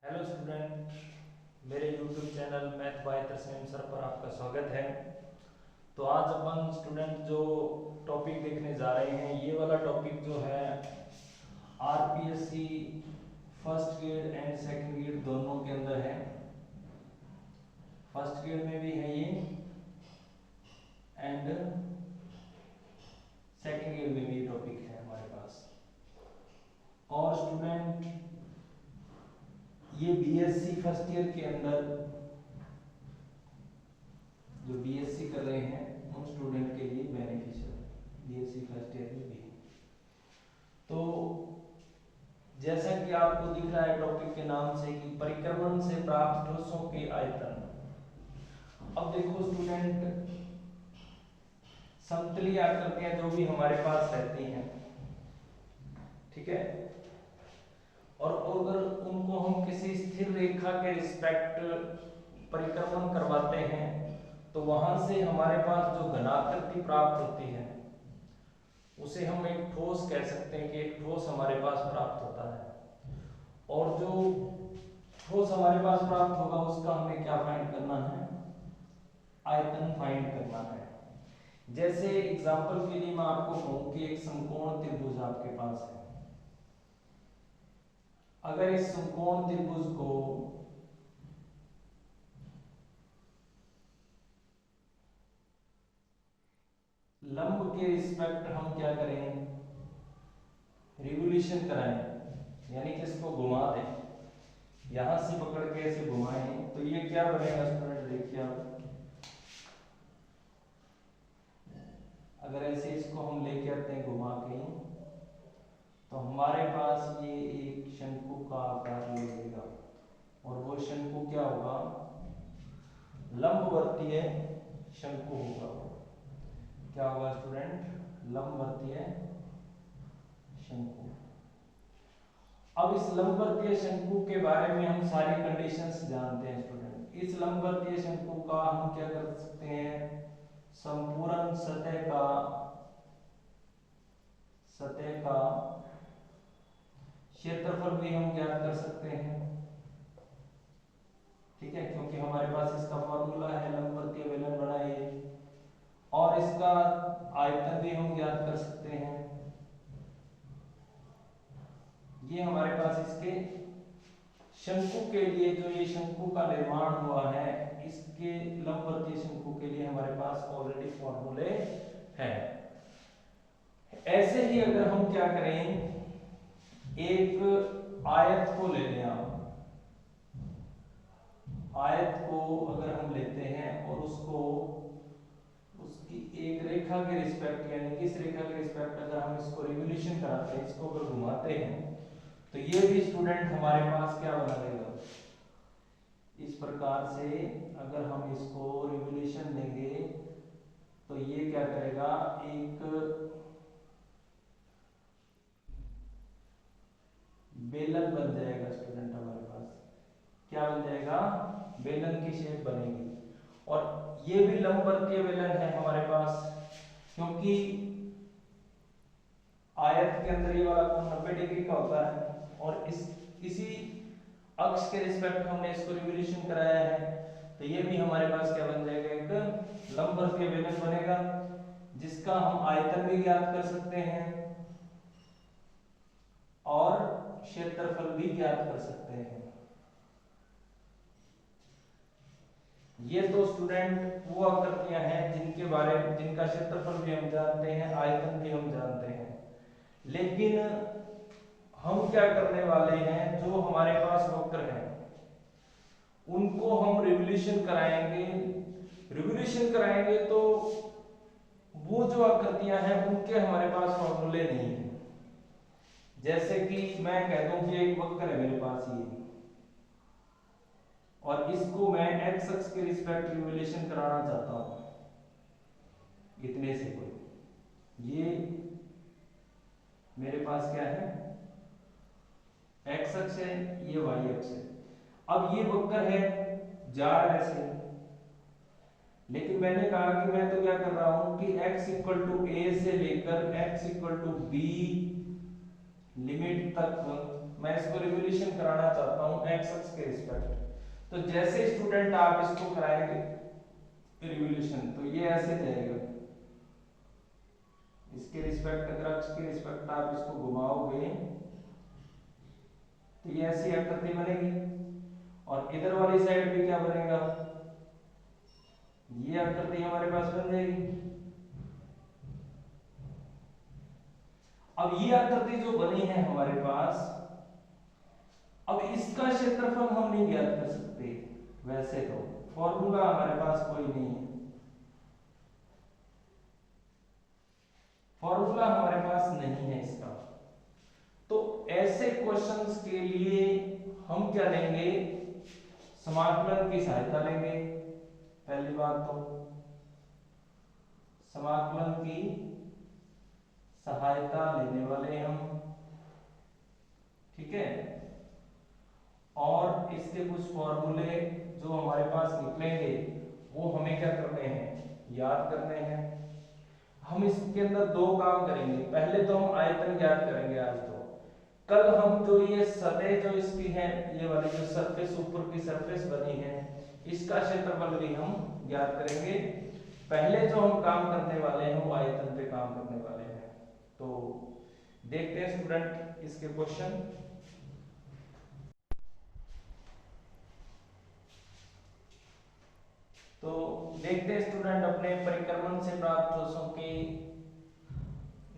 Hello student, मेरे YouTube channel math bye Tarsem sir पर आपका स्वागत है। तो आज अपन स्टूडेंट जो टॉपिक देखने जा रहे हैं, ये वाला टॉपिक जो है RPSC first grade and second grade दोनों के अंदर है। फर्स्ट ग्रेड में भी है ये एंड सेकंड ग्रेड में भी टॉपिक है हमारे पास। और स्टूडेंट ये बीएससी फर्स्ट ईयर के अंदर जो बीएससी कर रहे हैं उन स्टूडेंट के लिए बेनिफिशियल बीएससी फर्स्ट ईयर में भी। तो जैसा कि आपको दिख रहा है टॉपिक के नाम से कि परिक्रमण से प्राप्त ठोसों के आयतन। अब देखो स्टूडेंट, समतलीय आकृतियां जो भी हमारे पास रहती हैं, ठीक है, और अगर उनको हम किसी स्थिर रेखा के रिस्पेक्ट परिक्रमण करवाते हैं तो वहां से हमारे पास जो घनाकृति प्राप्त होती है उसे हम एक ठोस कह सकते हैं कि एक ठोस हमारे पास प्राप्त होता है। और जो ठोस हमारे पास प्राप्त होगा उसका हमें क्या फाइंड करना है? आयतन फाइंड करना है। जैसे एग्जांपल के लिए मैं आपको कहूं कि एक समकोण त्रिभुज आपके पास है। अगर इस समकोण त्रिभुज को लंब के रिस्पेक्ट हम क्या करें? रिवोल्यूशन कराएं, यानी कि इसको घुमा दें, यहां से पकड़ के ऐसे घुमाएं तो ये क्या बनेगा स्टूडेंट? देखिए आप, अगर ऐसे इसको हम लेके आते हैं घुमा के तो हमारे पास ये एक शंकु का आकार ले लेगा और वो शंकु क्या होगा? लंबवर्तीय शंकु होगा। क्या होगा स्टूडेंट? लंबवर्तीय शंकु। अब इस लंबवर्तीय शंकु के बारे में हम सारी कंडीशंस जानते हैं स्टूडेंट। इस लंबवर्तीय शंकु का हम क्या कर सकते हैं? संपूर्ण सतह का क्षेत्रफल भी हम ज्ञात कर सकते हैं, ठीक है, क्योंकि हमारे पास इसका फॉर्मूला है लंबवर्तीय बेलन बनाइए। और इसका आयतन भी हम ज्ञात कर सकते हैं। ये हमारे पास इसके शंकु के लिए, जो ये शंकु का निर्माण हुआ है, इसके लंबवर्तीय शंकु के लिए हमारे पास ऑलरेडी फॉर्मूले हैं। ऐसे ही अगर हम क्या करें, एक आयत को ले लें आप, आयत को अगर हम लेते हैं और उसको उसकी एक रेखा के रिस्पेक्ट, यानी कि इस रेखा के रिस्पेक्ट अगर हम इसको रिवोल्यूशन कराते हैं, इसको अगर घुमाते हैं तो ये भी स्टूडेंट हमारे पास क्या बना देगा? इस प्रकार से अगर हम इसको रिवोल्यूशन देंगे तो ये क्या करेगा? एक बेलन बन जाएगा स्टूडेंट हमारे पास। क्या बन जाएगा? बेलन की शेप बनेगी। और ये भी लंबवर्तीय बेलन है हमारे पास, क्योंकि आयत के अंदर ये वाला कोण 90 डिग्री का होता है और इसी अक्ष के रिस्पेक्ट हमने इसको रिवोल्यूशन कराया है, तो ये भी हमारे पास क्या बन जाएगा? एक लंबवर्तीय बेलन बनेगा, जिसका हम आयतन भी ज्ञात कर सकते हैं और क्षेत्रफल भी ज्ञात कर सकते हैं। ये तो स्टूडेंट वो आकृतियां हैं जिनका क्षेत्रफल भी हम जानते हैं, आयतन भी हम जानते हैं। लेकिन हम क्या करने वाले हैं, जो हमारे पास वक्र हैं उनको हम रिवोल्यूशन कराएंगे। रिवोल्यूशन कराएंगे तो वो जो आकृतियां हैं उनके हमारे पास फॉर्मूले नहीं है। जैसे कि मैं कह दूं कि एक वक्र है मेरे पास ये, और इसको मैं एक्स अक्ष के रिस्पेक्ट रिवोल्यूशन कराना चाहता हूं इतने से कोई, ये मेरे पास क्या है? एक्स अक्ष है, ये वाई अक्ष है। अब ये वक्र है, जा रहा है ऐसे, लेकिन मैंने कहा कि मैं तो क्या कर रहा हूं कि x इक्वल टू ए से लेकर x equal to b limit तक मैं इसको रिवोल्यूशन कराना चाहता हूं एक्स अक्ष के रिस्पेक्ट, तो जैसे स्टूडेंट आप इसको कराएंगे रिवोल्यूशन तो ये ऐसे जाएगा, इसके रिस्पेक्ट अगर अक्ष के रिस्पेक्ट आप इसको घुमाओगे तो ये ऐसी आकृति बनेगी, और इधर वाली साइड पे क्या बनेगा, ये आकृति हमारे पास बन जाएगी। अब ये आकृति जो बनी है हमारे पास, अब इसका क्षेत्रफल हम नहीं ज्ञात कर सकते, वैसे तो फॉर्मूला हमारे पास कोई नहीं है, फॉर्मूला हमारे पास नहीं है इसका। तो ऐसे क्वेश्चंस के लिए हम क्या लेंगे, समाकलन की सहायता लेंगे। पहली बात तो समाकलन की सहायता लेने वाले हम, ठीक है। और इसके कुछ फॉर्मूले जो हमारे पास निकलेंगे वो हमें क्या करने हैं, याद करने हैं। हम इसके अंदर दो काम करेंगे, पहले तो हम आयतन ज्ञात करेंगे आज तो, कल हम जो ये सतह जो इसकी है, ये वाली जो सरफेस ऊपर की सरफेस बनी है, इसका क्षेत्रफल भी हम ज्ञात करेंगे। पहले जो हम काम करने वाले हैं वो आयतन पे काम करने वाले हैं। तो देखते हैं स्टूडेंट इसके क्वेश्चन। तो देखते हैं स्टूडेंट अपने परिक्रमण से प्राप्त ठोसों की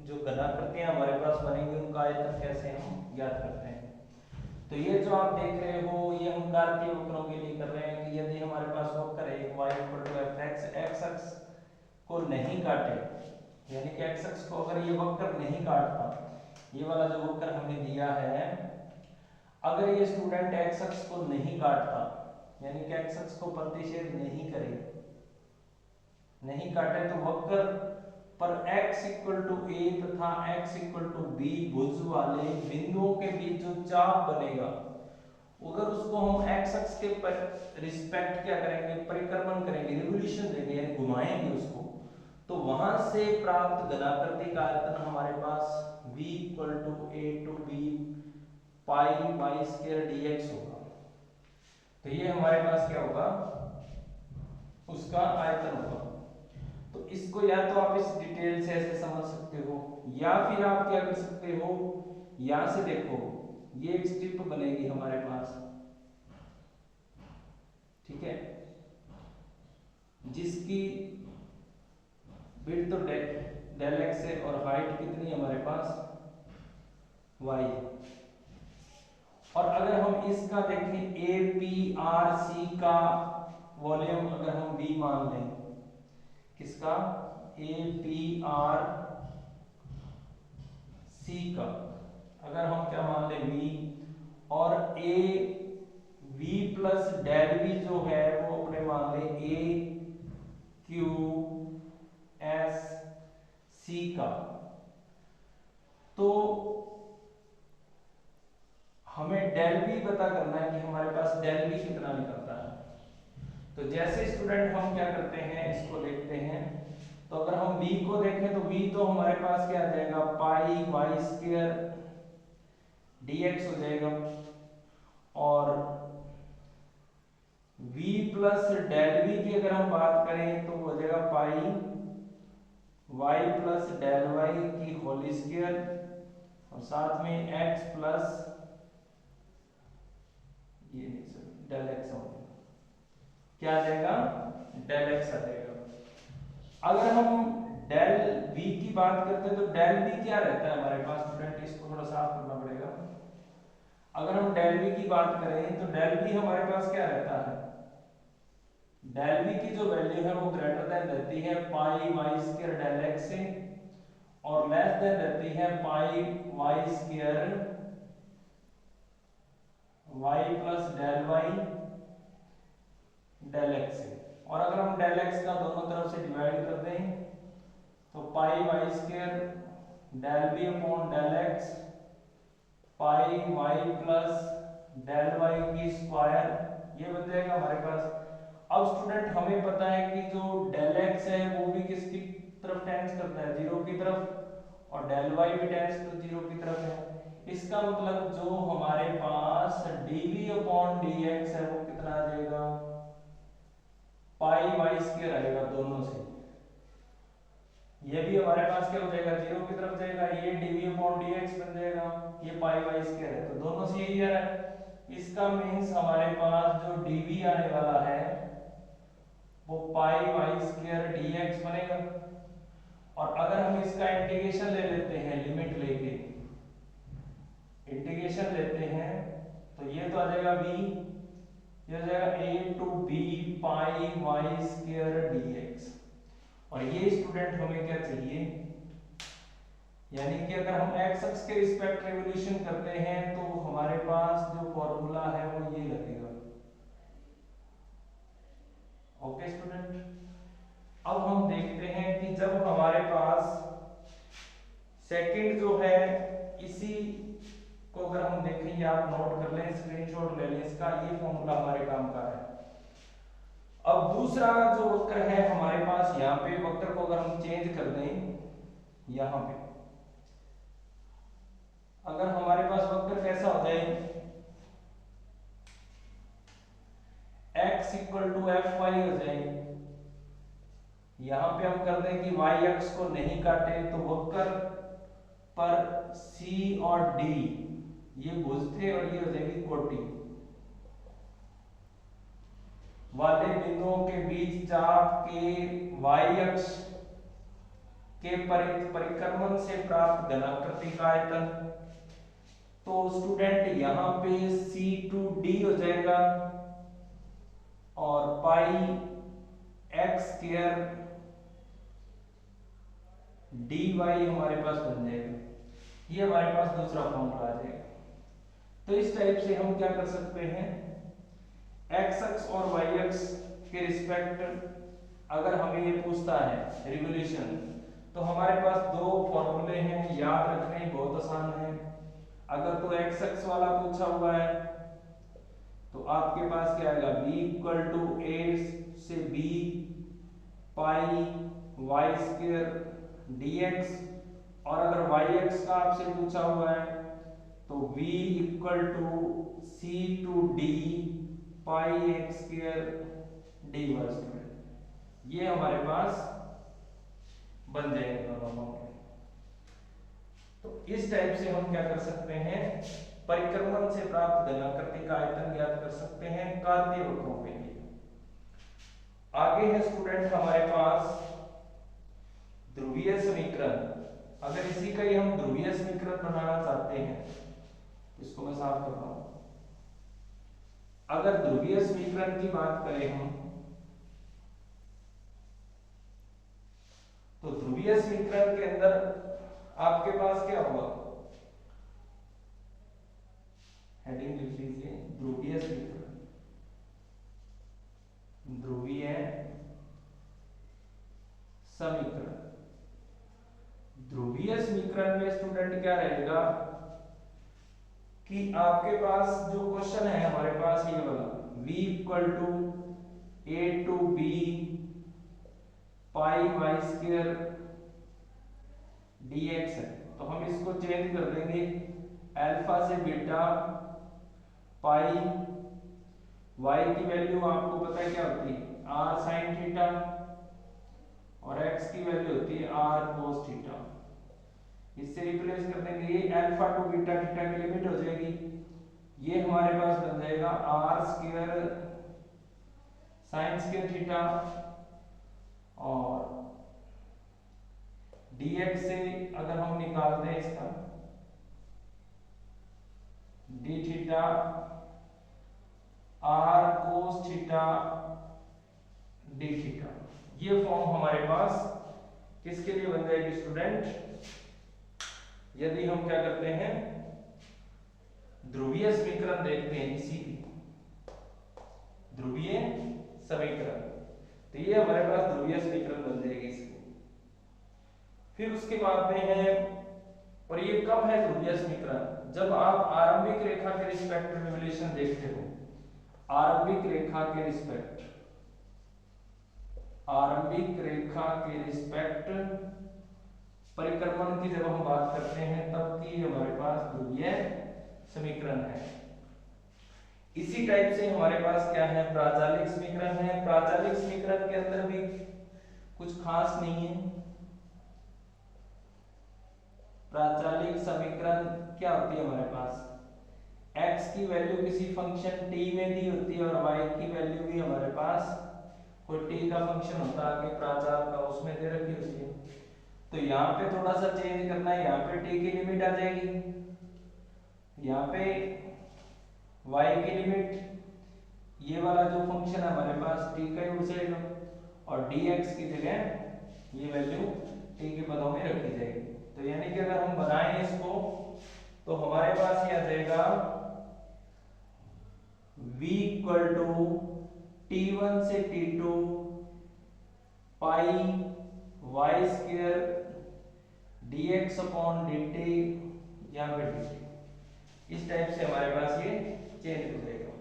जो घनाकृतियां हमारे पास बनेंगी उनका आयतन कैसे हम ज्ञात करते हैं। तो ये जो आप देख रहे हो ये हम कार्तीय वक्रों के लिए कर रहे हैं कि यदि हमारे पास वक्र है y = fx, x अक्ष को नहीं काटे, यानी कि x अक्ष को अगर ये वक्र नहीं काटता, ये वाला जो वक्र हमें दिया है, अगर ये स्टूडेंट x अक्ष को नहीं काटता, यानी कि x अक्ष को प्रतिच्छेद नहीं करे, नहीं काटे, तो वक्र पर x = a तथा x = b भुज वाले बिंदुओं के बीच जो चाप बनेगा, अगर उसको हम x अक्ष के रिस्पेक्ट क्या करेंगे, परिक्रमण करेंगे, रिवोल्यूशन देंगे, यानी घुमाएंगे उसको, तो वहां से प्राप्त घनाकृति का आयतन हमारे पास v = a to b πy² dx होगा। तो ये हमारे पास क्या होगा, उसका आयतन होगा। तो इसको या तो आप इस डिटेल से ऐसे समझ सकते हो, या फिर आप क्या कर सकते हो, यहां से देखो ये एक स्ट्रिप बनेगी हमारे पास, ठीक है, जिसकी विड्थ तो डेल एक्स है और हाइट कितनी हमारे पास y। और अगर हम इसका देखें APRC का वॉल्यूम अगर हम v मान लें, किसका, APRC का अगर हम क्या मान लें v, और v प्लस डेल v जो है वो अपने मान लें AQSC का, तो हमें डेल v पता करना है कि हमारे पास डेल v कितना निकलता है। तो जैसे स्टूडेंट हम क्या करते हैं, इसको देखते हैं, तो अगर हम v को देखें तो v तो हमारे पास क्या आ जाएगा, πy² dx हो जाएगा, और v प्लस डेल v की अगर हम बात करें तो हो जाएगा पाई y प्लस डेल y की होल स्क्वायर, और साथ में x प्लस ये डेल x हो जाएगा, क्या आ जाएगा, डेल x आ जाएगा। अगर हम डेल v की बात करते हैं तो डेल v क्या रहता है हमारे पास, स्टूडेंट इसको थोड़ा साफ करना पड़ेगा। अगर हम डेल v की बात करें तो डेल v हमारे पास क्या रहता है, डेल v की जो वैल्यू है वो ग्रेटर देन रहती है πy² डेल x से, और लेस देन रहती है πy² y plus del y del x से। और अगर हम डेल x का दोनों तरफ से डिवाइड कर दें तो πy² del v upon del x pi y plus del y की स्क्वायर, ये बन जाएगा हमारे पास। अब स्टूडेंट हमें पता है कि जो डेल x है वो भी किसकी तरफ टेंस करता है, जीरो की तरफ, और डेल y भी टेंस तो जीरो की तरफ है, इसका मतलब जो हमारे पास dv अपॉन dx है वो कितना आ जाएगा, पाई वाई स्क्वायर आएगा दोनों से। ये भी हमारे पास क्या हो जाएगा, जीरो की तरफ जाएगा, ये dv अपॉन dx बन जाएगा, ये पाई वाई स्क्वायर है, तो दोनों से यही आ रहा है। इसका मीन्स हमारे पास जो dv आने वाला है वो पाई वाई स्क्वायर dx बनेगा। और अगर हम इसका इंटीग्रेशन ले लेते हैं, लिमिट लेके इंटीग्रेशन लेते हैं, तो ये तो आ जाएगा v, ये हो जाएगा a to b pi y square dx। और ये स्टूडेंट हमें क्या चाहिए, यानी कि अगर हम x अक्ष के रिस्पेक्ट रिवोल्यूशन करते हैं तो हमारे पास जो फॉर्मूला है वो ये लगेगा। ओके स्टूडेंट, अब हम देखते हैं कि जब हमारे पास सेकंड जो है, इसी को अगर हम देखेंगे, आप नोट कर लें, स्क्रीनशॉट ले लें इसका, ये फॉर्मूला हमारे काम का है। अब दूसरा जो वक्र है हमारे पास, यहाँ पे वक्र को अगर हम चेंज कर दें, यहाँ पे अगर हमारे पास वक्र कैसा हो जाए, x equal to f y हो जाए, यहां पे हम कर दें कि y अक्ष को नहीं काटे, तो वक्र पर c और d ये भुज थे और ये हो जाएगी कोटि वाले बिंदुओं के बीच चाप के y अक्ष के परिक्रमण से प्राप्त घनाकृति का आयतन। तो स्टूडेंट यहां पे c टू d हो जाएगा और पाई x स्क्वायर dy हमारे पास बन जाएगा, ये हमारे पास दूसरा फॉर्मूला आ जाएगा। तो इस टाइप से हम क्या कर सकते हैं, x अक्ष और y अक्ष के रिस्पेक्ट अगर हमें ये पूछता है रिवोल्यूशन, तो हमारे पास दो फॉर्मूले हैं, याद रखने बहुत आसान है। अगर तो x अक्ष वाला पूछा हुआ है तो आपके पास क्या आएगा, v इक्वल टू a से b pi y square dx। और अगर y अक्ष का आपसे पूछा हुआ है तो v equal to c to d pi x square dy square, ये हमारे पास बन जाएंगे दोनों फॉर्मूले। तो इस टाइप से हम क्या कर सकते हैं, परिक्रमण से प्राप्त घनाकृति का आयतन ज्ञात कर सकते हैं कार्तीय वक्रों के लिए। आगे है स्टूडेंट हमारे पास ध्रुवीय समीकरण। अगर इसी का ही हम ध्रुवीय समीकरण बनाना चाहते हैं, इसको मैं साफ करता हूं। अगर ध्रुवीय समीकरण की बात करें हम, तो ध्रुवीय समीकरण के अंदर आपके पास क्या होगा, हेडिंग लिख लीजिए, ध्रुवीय समीकरण। ध्रुवीय समीकरण, ध्रुवीय समीकरण में स्टूडेंट क्या रहेगा कि आपके पास जो क्वेश्चन है हमारे पास ये वाला, v equal to a to b pi y square dx है, तो हम इसको चेंज कर देंगे, अल्फा से बीटा पाई, y की वैल्यू आपको पता है क्या होती है, r sin थीटा, और x की वैल्यू होती है r cos थीटा। इससे रिप्लेस कर देंगे, ये अल्फा टू बीटा थीटा की लिमिट हो जाएगी, ये हमारे पास बन जाएगा r square sin square theta, और dx से अगर हम निकाल दें इसका d theta r cos theta d theta, ये फॉर्म हमारे पास किसके लिए बन जाएगी स्टूडेंट, यदि हम क्या करते हैं ध्रुवीय समीकरण देखते हैं, इसी की ध्रुवीय समीकरण, तो ये हमारे पास ध्रुवीय समीकरण बन जाएगी इसकी। फिर उसके बाद में है, और ये कब है ध्रुवीय समीकरण, जब आप आरंभिक रेखा के रिस्पेक्ट रिवोल्यूशन देखते हो। आरंभिक रेखा के रिस्पेक्ट, आरंभिक रेखा के रिस्पेक्ट परिक्रमण की जब हम बात करते हैं तब की हमारे पास ध्रुवीय समीकरण है। इसी टाइप से हमारे पास क्या है, प्राचालिक समीकरण है। प्राचालिक समीकरण के अंदर भी कुछ खास नहीं है। प्राचालिक समीकरण क्या होती है हमारे पास, x की वैल्यू किसी फंक्शन t में दी होती है और y की वैल्यू भी हमारे पास कोई t का फंक्शन होता है आगे प्राचाल का, उसमें दे रखी होती है। तो यहाँ पे थोड़ा सा चेंज करना है, यहाँ पे t की लिमिट आ जाएगी, यहाँ पे y की लिमिट, ये वाला जो फंक्शन है हमारे पास t का ही उड़ जाएगा और dx की जगह ये वैल्यू t के पदों में रखी जाएगी। तो यानी कि अगर हम बनाएं इसको तो हमारे पास ये आ जाएगा v इक्वल टू t1 से t2 पाई y square dx upon dt, यहाँ पे dt, इस टाइप से हमारे पास ये चेंज हो जाएगा।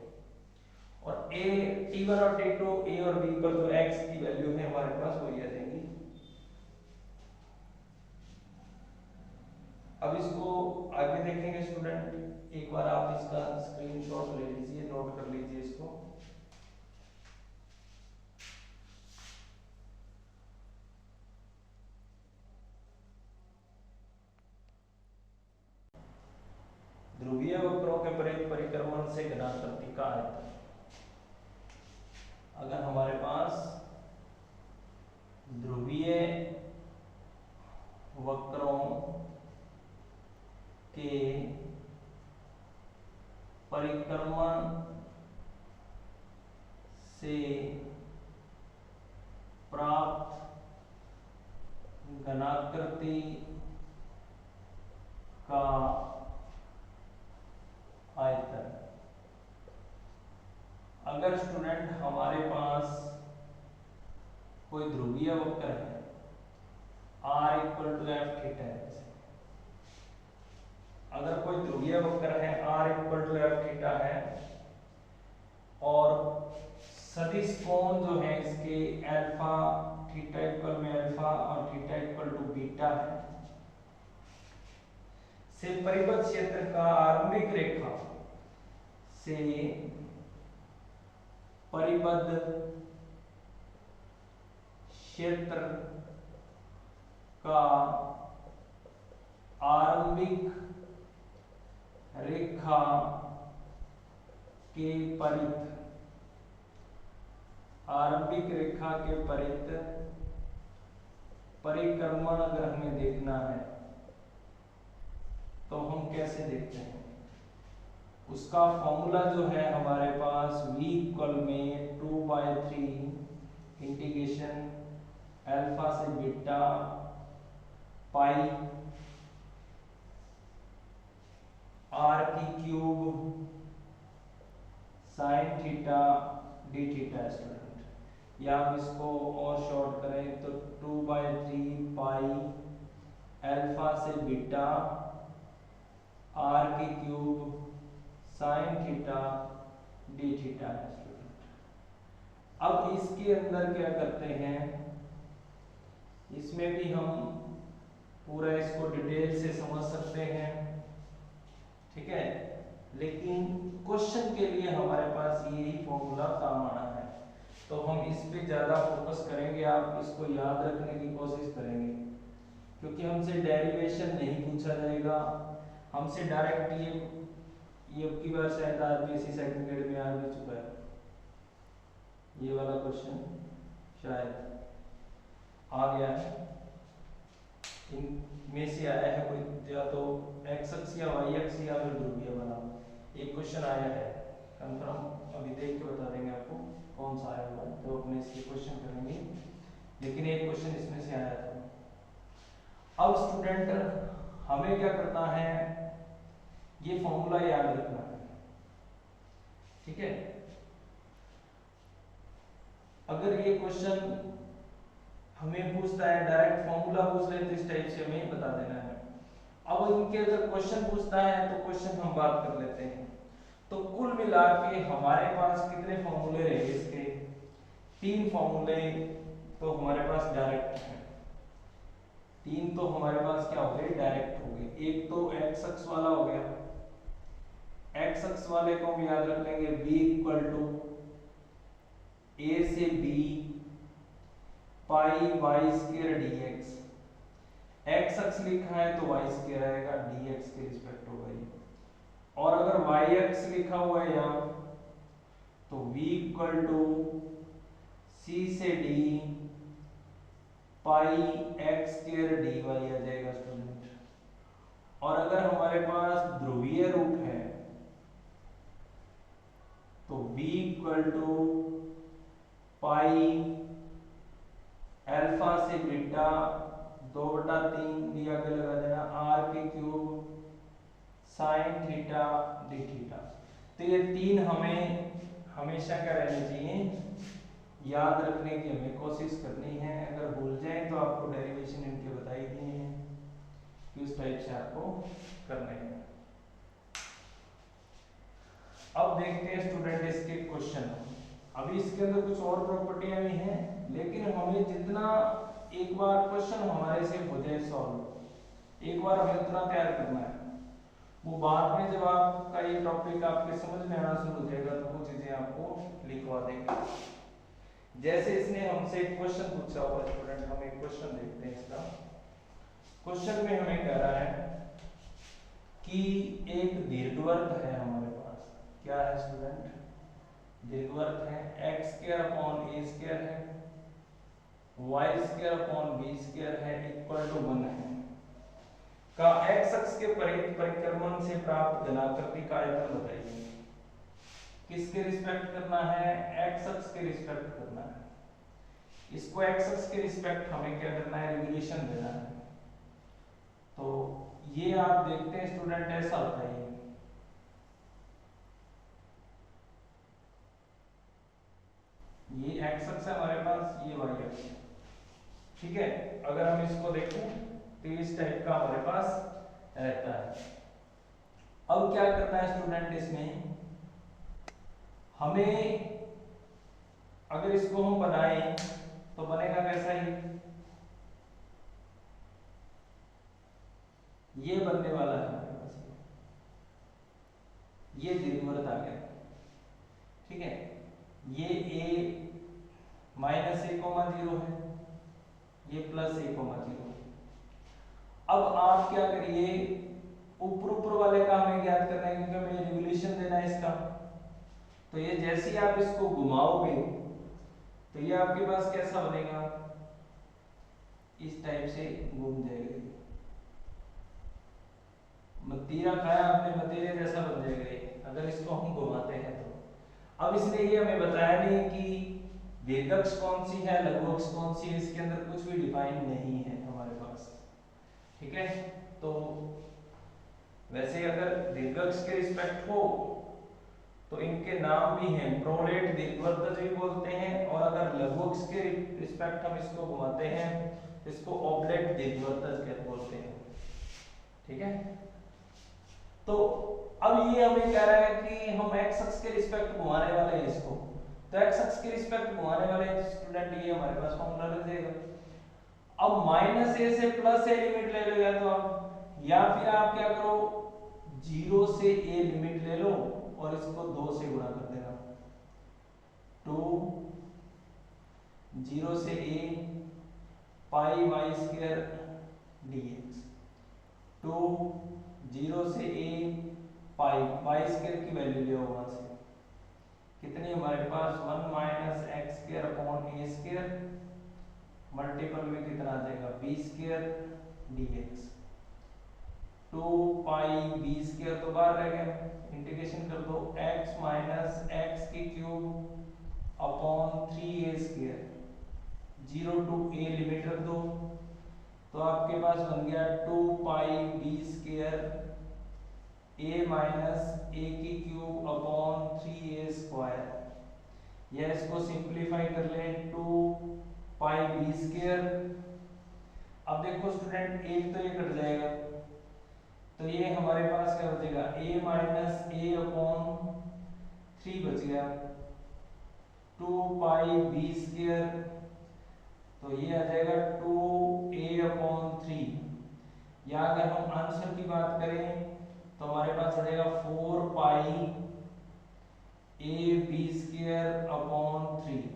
और a t1 और t2 a और b पर जो x की वैल्यू है हमारे पास वही आ जाएगी। अब इसको आगे देखेंगे स्टूडेंट, एक बार आप इसका स्क्रीनशॉट ले लीजिए, नोट कर लीजिए इसको। ध्रुवीय वक्रों के परिक्रमण से घनाकृति का आयतन, अगर हमारे पास ध्रुवीय वक्रों के परिक्रमण से प्राप्त घनाकृति का आयतन, अगर स्टूडेंट हमारे पास कोई ध्रुवीय वक्र है r equal to f theta है, अगर कोई ध्रुवीय वक्र है r equal to f theta है और सदिश कोण जो है इसके अल्फा, थीटा इक्वल में अल्फा और थीटा इक्वल टू बीटा है, से परिबद्ध क्षेत्र का आरंभिक रेखा से परिबद्ध क्षेत्र का आरंभिक रेखा के परित, आरंभिक रेखा के परित परिक्रमण अगर हमें देखना है तो हम कैसे देखते हैं, उसका फॉर्मूला जो है हमारे पास v इक्वल में 2/3 इंटीग्रेशन अल्फा से बीटा पाई r की cube sine theta d theta student, या हम इसको और शॉर्ट करें तो 2/3 पाई अल्फा से बीटा r की cube sine theta d theta है स्टूडेंट। अब इसके अंदर क्या करते हैं, इसमें भी हम पूरा इसको डिटेल से समझ सकते हैं, ठीक है, लेकिन क्वेश्चन के लिए हमारे पास यही फॉर्मूला काम आना है तो हम इस पे ज्यादा फोकस करेंगे, आप इसको याद रखने की कोशिश करेंगे क्योंकि हमसे डेरिवेशन नहीं पूछा जाएगा, हमसे डायरेक्ट ये की बार शायद आरपीएससी सेकंड ग्रेड में आ भी चुका है, ये वाला क्वेश्चन शायद आ गया है, इनमें से आया है कोई, या तो एक्स अक्ष या वाई अक्ष या फिर ध्रुवीय वाला एक क्वेश्चन आया है, कंफर्म अभी देख के बता देंगे आपको कौन सा आया हुआ है, तो अपने इसके क्वेश्चन करेंगे, लेकिन एक क्वेश्चन इसमें से आया था। अब स्टूडेंट हमें क्या करना है, ये फॉर्मूला याद रखना है, ठीक है। अगर ये क्वेश्चन हमें पूछता है, डायरेक्ट फॉर्मूला पूछ ले तो इस टाइप से हमें बता देना है। अब इनके अगर क्वेश्चन पूछता है तो क्वेश्चन हम बात कर लेते हैं। तो कुल मिला के हमारे पास कितने फॉर्मूले रहे इसके, 3 फॉर्मूले तो हमारे पास डायरेक्ट है, तीन तो हमारे पास क्या हो गए, डायरेक्ट हो गए। एक तो एक्स अक्ष वाला हो गया, एक्स अक्ष वाले को हम याद रख लेंगे v इक्वल टू a से b pi y square dx। X अक्ष लिखा है तो वाई स्क्वायर आएगा, dx के रिस्पेक्ट होगा ये। और अगर वाई अक्ष लिखा हुआ है यहाँ तो v इक्वल टू c से d पाई एक्स स्क्वायर dy आ जाएगा स्टूडेंट। और अगर हमारे पास ध्रुवीय रूप है तो v equal to pi alpha से बीटा 2/3 डी आगे लगा देना r के cube sine theta d theta. तो ये तीन हमें हमेशा क्या रहना चाहिए, याद रखने की हमें कोशिश करनी है। अगर भूल जाए तो आपको डेरिवेशन इनके बता ही दिए हैं कि उस टाइप से आपको करने हैं। अब देखते हैं स्टूडेंट इसके क्वेश्चन। अभी इसके अंदर कुछ और प्रॉपर्टियां भी हैं, लेकिन हमें जितना एक बार क्वेश्चन हमारे से हो जाए सॉल्व, एक बार हमें उतना तैयार करना है। वो बाद में जब आपका ये टॉपिक आपके समझ में आना शुरू हो जाएगा तो वो चीजें आपको लिखवा देंगे। जैसे इसने हमसे एक क्वेश्चन पूछा हुआ स्टूडेंट, हम एक क्वेश्चन देखते हैं इसका। क्वेश्चन में हमें कह रहा है कि एक दीर्घवृत्त है हमारे पास। क्या है स्टूडेंट, दीर्घवृत्त है, x square upon a square है, y square upon b square है, इक्वल टू 1 है का x अक्ष के परिक्रमण से प्राप्त घनाकृति का आयतन बताइए। किसके रिस्पेक्ट करना है, x अक्ष के रिस्पेक्ट करना है। इसको x अक्ष के रिस्पेक्ट हमें क्या करना है, रिवोल्यूशन देना है। तो ये आप देखते हैं स्टूडेंट, ऐसा होता है ये x अक्ष है हमारे पास, ये y अक्ष है, ठीक है। अगर हम इसको देखें तो इस टाइप का हमारे पास रहता है। अब क्या करना है स्टूडेंट, इसमें हमें अगर इसको हम बनाएं तो बनेगा कैसा ही, ये बनने वाला है हमारे पास, ये दीर्घवृत्त आ गया, ठीक है। ये a माइनस a कोमा 0 है, ये प्लस a कोमा 0 है। अब आप क्या करिए, ऊपर वाले का हमें ज्ञात करना है क्योंकि हमें रिवोल्यूशन देना है इसका। तो ये जैसे ही आप इसको घुमाओगे तो ये आपके पास कैसा बनेगा, इस टाइप से घूम जाएगा। मतीरा खाया आपने, मतीरे जैसा बन जाएगा अगर इसको हम घुमाते हैं तो। अब इसने ये हमें बताया नहीं कि दीर्घअक्ष कौन सी है, लघु अक्ष कौन सी है, इसके अंदर कुछ भी डिफाइन नहीं है हमारे पास, ठीक है। तो वैसे अगर दीर्घअक्ष के रिस्पेक्ट हो तो इनके नाम भी हैं, प्रोलेट दीर्घवृत्त भी बोलते हैं, और अगर लघु अक्ष के रिस्पेक्ट हम इसको घुमाते हैं इसको ऑब्लेट दीर्घवृत्त बोलते हैं, ठीक है। तो अब ये हमें कह रहा है कि हम x अक्ष के रिस्पेक्ट घुमाने वाले हैं इसको, तो x अक्ष के रिस्पेक्ट घुमाने वाले स्टूडेंट ये हमारे पास फॉर्मूला लग जाएगा। अब माइनस a से प्लस a लिमिट ले लो, या तो आप, या फिर आप क्या करो, 0 से a लिमिट ले लो और इसको 2 से गुणा कर देना। 2 0 से a pi y square dx, 2 0 से a पाई वाई स्क्वायर की वैल्यू ले वहां से, कितनी हमारे पास 1 minus x square upon a square, multiple में कितना आ जाएगा b स्क्वायर dx, 2 पाई b स्क्वायर तो बाहर रह गया, इंटीग्रेशन कर दो, x माइनस एक्स की cube upon 3a square, 0 to a limit रख दो, तो आपके पास बन गया 2 पाई b square a minus a की क्यूब अपॉन 3a स्क्वायर। या इसको सिंप्लीफाई कर लें, 2 पाई b स्क्वायर। अब देखो स्टूडेंट, एक तो ये कट जाएगा तो ये हमारे पास क्या बचेगा, a माइनस a अपॉन 3 बच गया, 2 पाई b स्क्वायर, तो ये आ जाएगा 2a/3। या अगर हम आंसर की बात करें तो हमारे पास आ जाएगा 4πab²/3।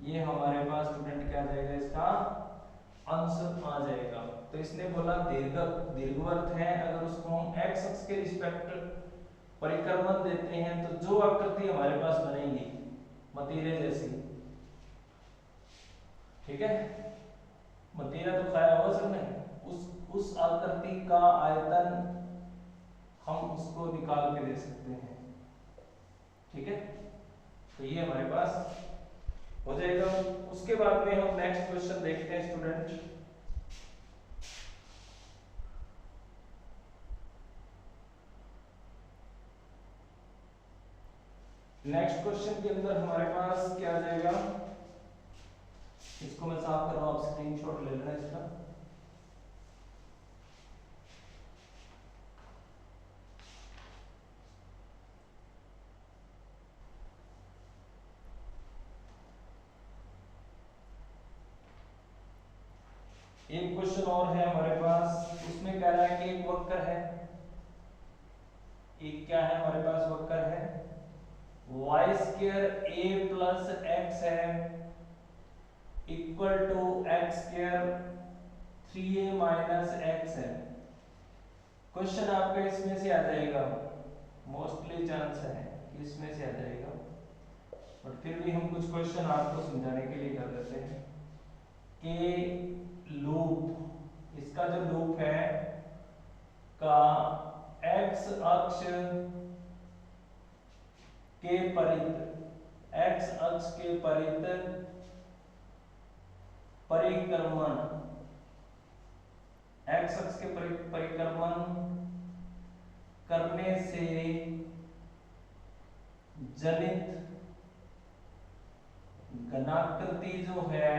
ये हमारे पास स्टूडेंट क्या आ जाएगा, इसका आंसर आ जाएगा। तो इसने बोला दीर्घवृत्त है, अगर उसको हम x अक्ष के रिस्पेक्ट परिक्रमण देते हैं तो जो आकृति हमारे पास बनेगी मतीरे जैसी, ठीक है, मतीरा तो खाया होगा सबने, उस आकृति का आयतन हम उसको निकाल के दे सकते हैं, ठीक है। तो ये हमारे पास हो जाएगा। उसके बाद में हम नेक्स्ट क्वेश्चन देखते हैं स्टूडेंट। नेक्स्ट क्वेश्चन के अंदर हमारे पास क्या आ जाएगा, इसको मैं साफ कर रहा हूं, आप स्क्रीनशॉट ले लेना इसका। एक क्वेश्चन और है हमारे पास, उसमें कह रहा है कि एक वक्र है, एक क्या है हमारे पास वक्र है y² a + x है equal to x² 3a - x है। क्वेश्चन आपका इसमें से आ जाएगा, मोस्टली चांस है कि इसमें से आ जाएगा, बट फिर भी हम कुछ क्वेश्चन आपको समझाने के लिए कर देते हैं कि लूप, इसका जो लूप है का x अक्ष के परित परिक्रमण, x अक्ष के परिक्रमण करने से जनित घनाकृति जो है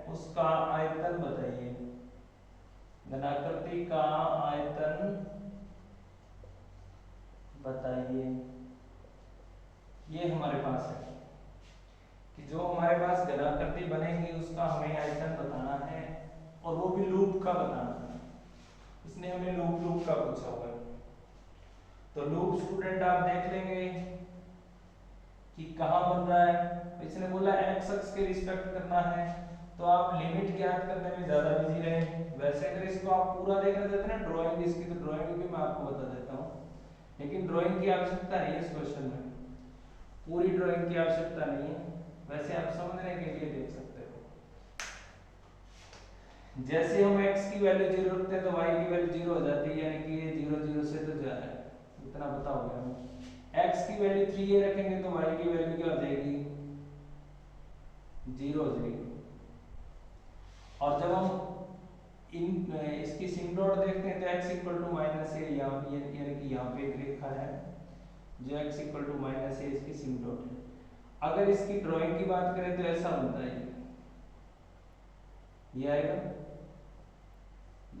उसका आयतन बताइए। घनाकृति का आयतन बताइए। ये हमारे पास है कि जो हमारे पास घनाकृति बनेगी उसका हमें आयतन बताना है, और वो भी लूप का बताना है। इसने हमें लूप का पूछा हुआ है। तो लूप स्टूडेंट आप देख लेंगे कि कहाँ बन रहा है। इसने बोला x अक्ष के रिस्पेक्ट करना है, तो आप लिमिट ज्ञात करने में ज्यादा बिजी रहे। वैसे अगर इसको आप पूरा देखना चाहते हैं ना ड्राइंग इसकी, तो ड्राइंग भी मैं आपको बता देता हूँ, लेकिन ड्राइंग की आवश्यकता नहीं है इस क्वेश्चन में, पूरी ड्राइंग की आवश्यकता नहीं है, वैसे आप समझने के लिए देख सकते हो। जैसे हम x की वैल्यू 0 रखते हैं तो y की वैल्यू 0 हो जाती है, यानी कि ये 0 0 से तो जा रहा है, इतना पता हो गया हमें। x की वैल्यू 3a रखेंगे तो y की वैल्यू क्या हो जाएगी, 0 हो जाएगी। और जब हम इसकी सिम डॉट देखते हैं तो x = -a, यहाँ यानी कि यहाँ पे एक रेखा है जो x = -a इसकी सिम डॉट है। अगर इसकी ड्राइंग की बात करें तो ऐसा बनता है, ये आएगा,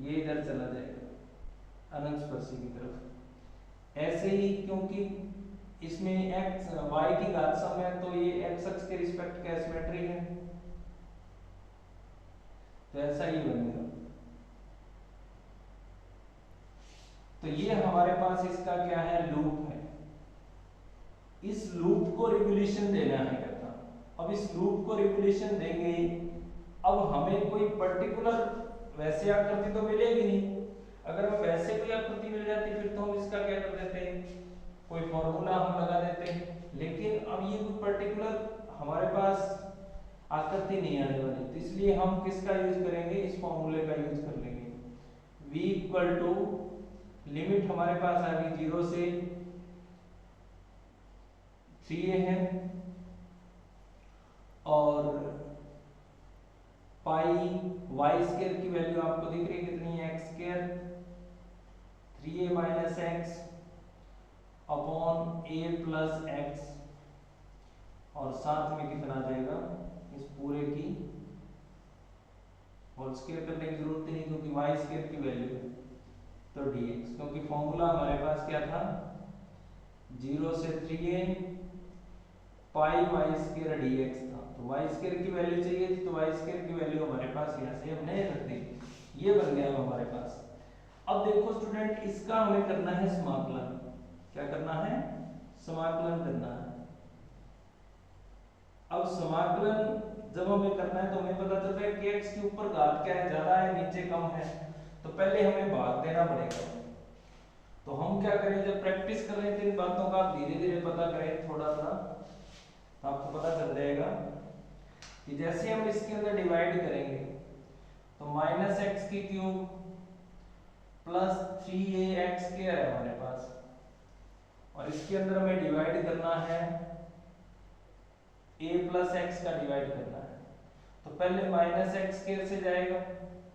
ये इधर चला जाएगा अनंत स्पर्शी की तरफ। ऐसे ही क्योंकि इसमें x y की घात सम है तो ये x अक्ष के रिस्पेक्ट का सिमेट्री है, तो ऐसा ही बनेगा। तो ये हमारे पास इसका क्या है, लूप है। इस लूप को रिवोल्यूशन देना है कहता। अब इस लूप को रिवोल्यूशन देंगे, अब हमें कोई पर्टिकुलर वैसे आकृति तो मिलेगी नहीं। अगर हमें वैसे कोई आकृति मिल जाती फिर तो हम इसका क्या कर देते हैं, कोई फॉर्मूला हम लगा देते हैं। लेकिन अब ये कोई पर्टिकुलर हमारे पास आकृति नहीं आने वाली, तो इसलिए हम किसका यूज करेंगे, इस फॉर्मूले का यूज कर लेंगे। v = लिमिट हमारे पास आ गई 0 से 3a है, और पाई y² की वैल्यू आपको दिख रही है कितनी है, x², 3a - x / a + x, और साथ में कितना आ जाएगा, इस पूरे की होल स्क्वायर करने की जरूरत नहीं क्योंकि y² की वैल्यू है, तो dx, क्योंकि फॉर्मूला हमारे पास क्या था, 0 से 3a पाई y² dx था। तो वाई स्क्वायर की वैल्यू चाहिए थी, तो वाई स्क्वायर की वैल्यू हमारे पास यहाँ से हमने रख दी, ये बन गया हमारे पास। अब देखो स्टूडेंट, इसका हमें करना है समाकलन। क्या करना है? समाकलन करना है। अब समाकलन जब हमें करना है तो हमें पता चल रहा है कि x के ऊपर घात क्या है, ज्यादा है, नीचे कम है, तो पहले हमें भाग देना पड़ेगा। तो हम क्या करें, जब प्रैक्टिस कर रहे हैं तो इन बातों का आप धीरे धीरे पता करें, थोड़ा सा आपको पता चल जाएगा कि जैसे हम इसके अंदर डिवाइड करेंगे तो माइनस एक्स की क्यूब प्लस 3ax स्क्वायर है हमारे पास, और इसके अंदर हमें डिवाइड करना है a प्लस एक्स का डिवाइड करना है। तो पहले माइनस एक्स स्क्वायर से जाएगा,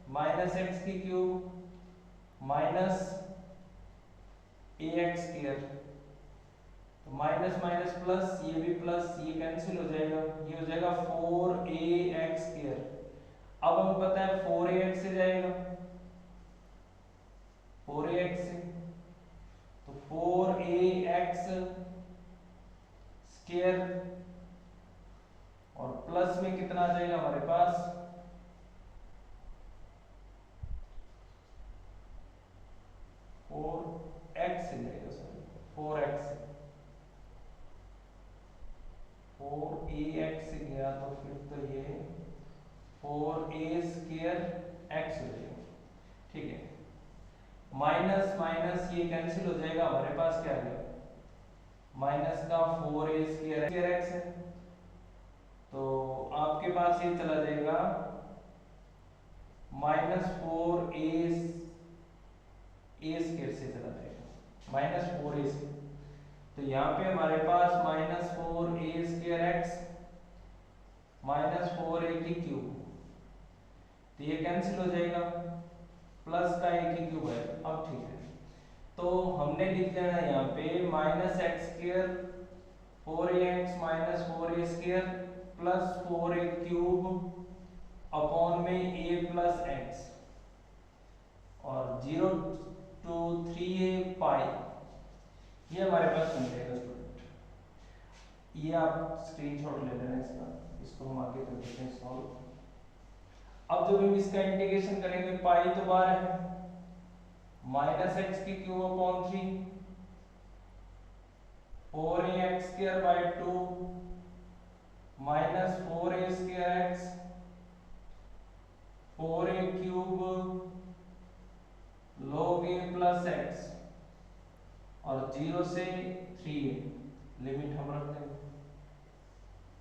माइनस एक्स की क्यूब माइनस ax स्क्वायर, तो माइनस माइनस प्लस, ये भी प्लस, ये कैंसिल हो जाएगा, ये हो जाएगा 4ax स्क्वायर। अब हमें पता है 4ax से जाएगा, 4ax से, तो 4ax स्क्वायर, और प्लस में कितना आ जाएगा हमारे पास 4x से जाएगा, सॉरी 4x से, 4ax से गया तो फिर तो ये 4a स्क्वायर x हो जाएगा, ठीक है। माइनस माइनस ये कैंसिल हो जाएगा, हमारे पास क्या आ गया, माइनस का 4a स्क्वायर x है, तो आपके पास ये चला जाएगा माइनस 4a स्क्वायर से चला जाएगा, माइनस 4a से, तो यहाँ पे हमारे पास minus 4a square x minus 4a की क्यूब, तो ये कैंसिल हो जाएगा, प्लस का a की क्यूब है। अब ठीक है, तो हमने लिख लेना है यहाँ पे minus x square 4ax minus 4a square plus 4a cube upon में a प्लस एक्स, और 0 to 3a पाई, ये हमारे पास बन जाएगा स्टूडेंट। ये आप स्क्रीनशॉट ले लेना इसका, इसको हम आगे कर देते हैं सॉल्व। अब जब हम इसका इंटीग्रेशन करेंगे, पाई तो बाहर है, माइनस एक्स की cube upon 3, 4ax square by 2 minus 4a square x 4a cube log a plus x, और 0 से 3a लिमिट हम रख देंगे,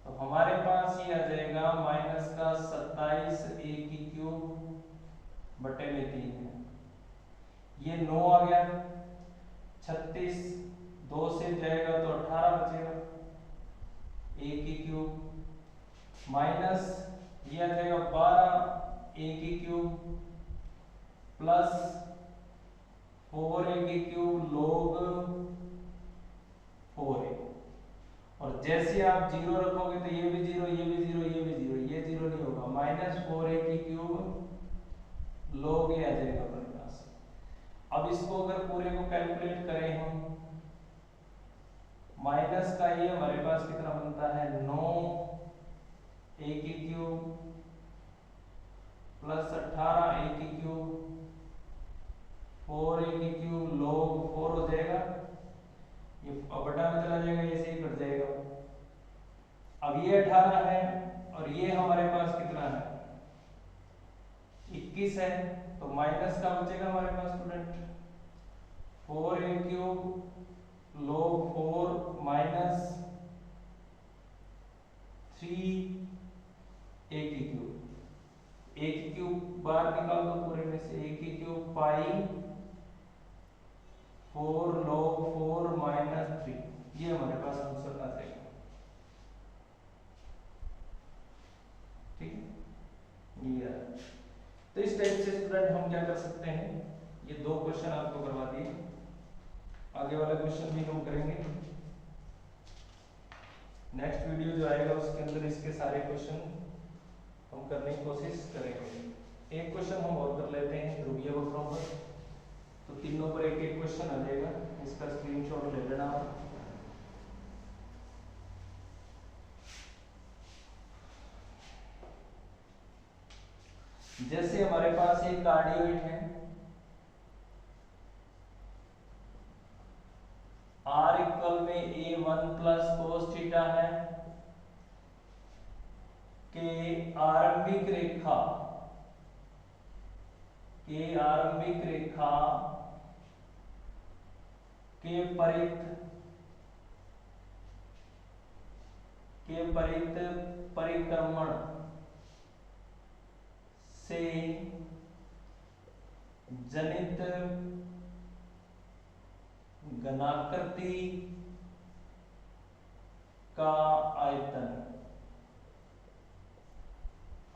तो हमारे पास ये आ जाएगा माइनस का 27a की क्यूब बटे में 3 है, ये 9 आ गया, 36 2 से जाएगा तो 18 बचेगा, a की क्यूब माइनस ये आ जाएगा 12 a की क्यूब प्लस 4a की क्यूब log 4a, और जैसे आप 0 रखोगे तो ये भी 0, ये भी 0, ये भी 0, ये 0 नहीं होगा, माइनस 4a की क्यूब log a आ जाएगा हमारे पास। अब इसको अगर पूरे को कैलकुलेट करें हम, माइनस का ये हमारे पास कितना बनता है 9a की क्यूब प्लस 18a की क्यूब 4a की क्यूब log 4 हो जाएगा, ये बटा में चला जाएगा, ये से ही कट जाएगा। अब ये 18 है और ये हमारे पास कितना है 21 है, तो माइनस का बचेगा हमारे पास student 4a cube log 4 minus 3a की क्यूब, a की क्यूब बाहर निकाल दो पूरे में से, a की क्यूब पाई 4 log 4 माइनस 3, ये हमारे पास आंसर आ जाएगा, ठीक है। ये तो इस टाइप से स्टूडेंट हम क्या कर सकते हैं, ये 2 क्वेश्चन आपको करवा दिए, आगे वाला क्वेश्चन भी हम करेंगे, नेक्स्ट वीडियो जो आएगा उसके अंदर इसके सारे क्वेश्चन हम करने की कोशिश करेंगे। एक क्वेश्चन हम और कर लेते हैं ध्रुवीय वक्रों पर, तो तीनों पर एक एक क्वेश्चन आ जाएगा, इसका स्क्रीनशॉट ले लेना आप। जैसे हमारे पास एक कार्डियोइड है, R इक्वल में A1 प्लस कोस थीटा है, के आरंभिक रेखा के परित परिक्रमण से जनित घनाकृति का आयतन।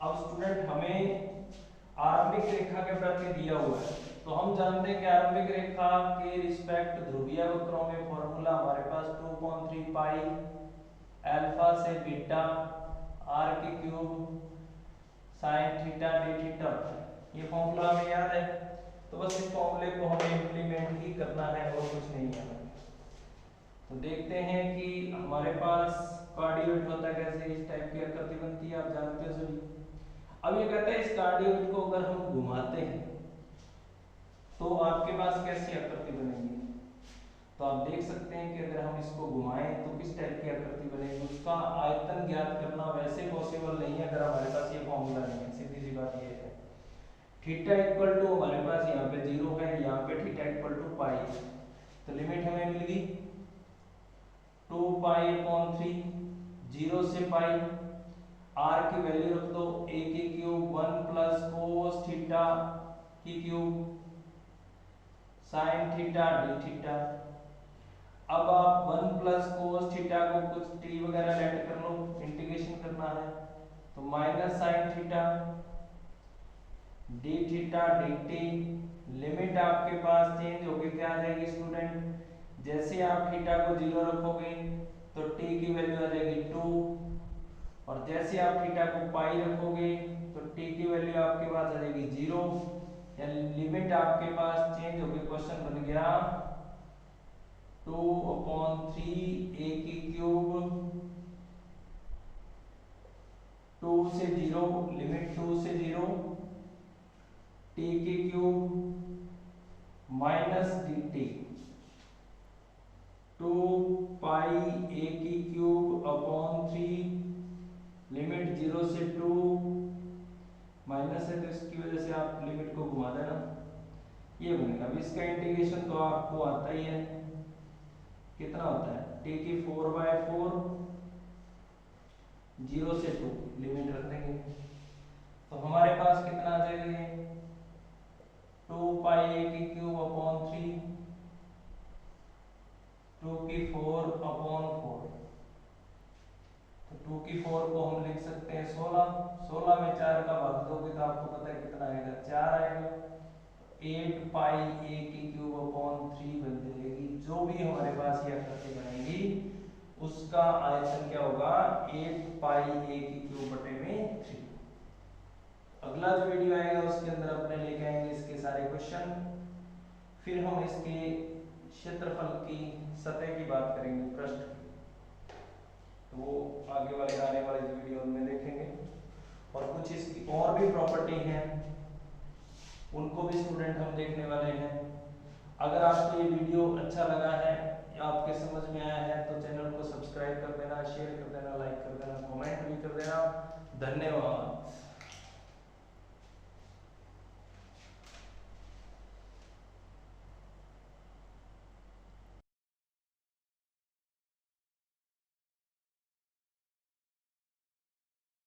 अब स्टूडेंट हमें आरंभिक रेखा के प्रति दिया हुआ है, तो हम जानते हैं कि आरंभिक रेखा के रिस्पेक्ट ध्रुवीय वक्रों में फॉर्मूला हमारे पास 2/3 पाई अल्फा से बीटा r की cube sine theta d theta. ये फॉर्मूला हमें याद है, तो बस इस फॉर्मूले को हमें इम्प्लीमेंट ही करना है और कुछ नहीं है। तो देखते हैं कि हमारे पास कार्डियोइड होता है कैसे, इस टाइप की आकृति बनती है, आप जानते हो सभी। अब ये कहता है इस कार्डियोइड को अगर हम घुमाते हैं तो आपके पास कैसी आकृति बनेगी। तो आप देख सकते हैं कि अगर हम इसको घुमाएं तो किस टाइप की आकृति बनेगी। उसका आयतन ज्ञात करना वैसे पॉसिबल नहीं है अगर हमारे पास ये फॉर्मूला नहीं है। सीधी सी बात ये है, थीटा इक्वल टू हमारे पास यहाँ पे 0 है, यहाँ पे थीटा इक्वल टू पाई है, तो लिमिट हमें मिल गई 2 पाई अपॉन 3 0 से पाई। r की वैल्यू रख दो a की क्यूब 1 प्लस कोस थीटा की cube sine theta d theta. अब आप 1 प्लस कोस थीटा को कुछ t वगैरह लेट कर लो, इंटीग्रेशन करना है, तो minus sign theta d theta D T. Limit आपके पास चेंज होके क्या आ जाएगी स्टूडेंट, जैसे आप थीटा को 0 रखोगे तो t की वैल्यू आ जाएगी 2, और जैसे आप थीटा को पाई रखोगे तो t की वैल्यू आपके पास आ जाएगी 0। यानी लिमिट आपके पास चेंज होके क्वेश्चन बन गया 2/3 a की क्यूब 2 से 0, लिमिट 2 से 0 t की cube minus dt 2 pi a की क्यूब अपॉन 3, लिमिट 0 से 2 माइनस है तो इसकी वजह से आप लिमिट को घुमा देना, ये बनेगा। अब इसका इंटीग्रेशन तो आपको आता ही है, कितना होता है t की 4/4 0 से 2 लिमिट रख देंगे, तो हमारे पास कितना आ जाएगा ये 2 पाई a की क्यूब अपॉन 3 2 की 4/4, तो 2 की 4 को हम लिख सकते हैं 16 में 4 का भाग दोगे तो आपको पता है कितना आएगा 4 आएगा। 8 पाई a की क्यूब अपॉन 3 बन जाएगी। जो भी हमारे पास ये आकृति बनेगी उसका आयतन क्या होगा 8 पाई a की क्यूब बटे में 3। अगला जो वीडियो आएगा उसके अंदर अपने लेके आएंगे इसके सारे क्वेश्चन, फिर हम इसके क्षेत्रफल की सतह की बात करेंगे, पृष्ठ की, तो वो आगे वाले आने वाले वीडियो में देखेंगे। और कुछ इसकी और भी प्रॉपर्टी हैं उनको भी स्टूडेंट हम देखने वाले हैं। अगर आपको ये वीडियो अच्छा लगा है या आपके समझ में आया है तो चैनल को सब्सक्राइब कर देना, शेयर कर देना, लाइक कर देना, कमेंट भी कर देना। धन्यवाद।